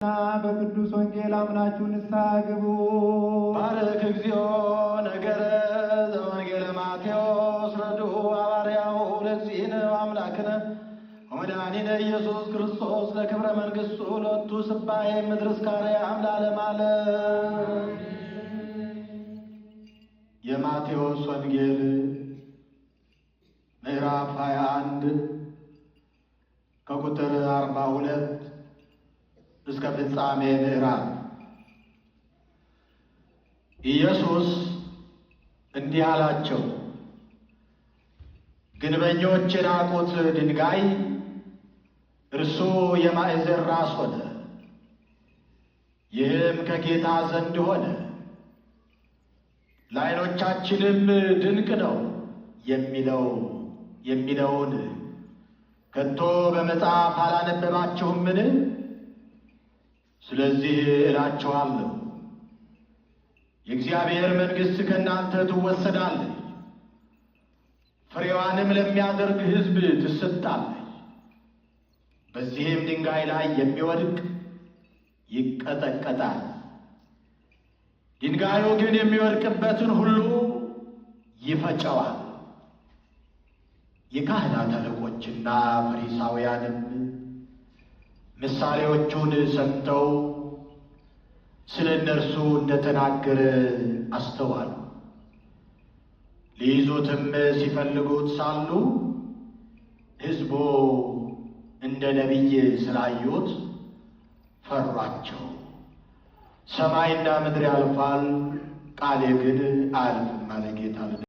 በቅዱስ ወንጌል አምናችሁ ንስሐ ግቡ። ባርክ እግዚኦ ነገረ ዘወንጌለ ማቴዎስ ረድኡ ሐዋርያሁ ለእግዚእነ አምላክነ ወመድኃኒነ ኢየሱስ ክርስቶስ ለክብረ መንግሥቱ ሎቱ ስባሄ ምድር እስከ አርያም ለዓለመ ዓለም። የማቴዎስ ወንጌል ምዕራፍ 21 ከቁጥር 42 እስከ ፍጻሜ ምዕራፍ። ኢየሱስ እንዲህ አላቸው፣ ግንበኞች የናቁት ድንጋይ እርሱ የማዕዘን ራስ ሆነ። ይህም ከጌታ ዘንድ ሆነ፣ ለዓይኖቻችንም ድንቅ ነው የሚለውን ከቶ በመጽሐፍ አላነበባችሁምን? ስለዚህ እላችኋለሁ የእግዚአብሔር መንግሥት ከእናንተ ትወሰዳለች፣ ፍሬዋንም ለሚያደርግ ሕዝብ ትሰጣለች። በዚህም ድንጋይ ላይ የሚወድቅ ይቀጠቀጣል። ድንጋዩ ግን የሚወድቅበትን ሁሉ ይፈጨዋል። የካህናት አለቆችና ፈሪሳውያንም ምሳሌዎቹን ሰምተው ስለ እነርሱ እንደተናገረ አስተዋሉ። ሊይዙትም ሲፈልጉት ሳሉ ሕዝቡ እንደ ነቢይ ስላዩት ፈሯቸው። ሰማይና ምድር ያልፋል፣ ቃሌ ግን አያልፍም አለ ጌታ።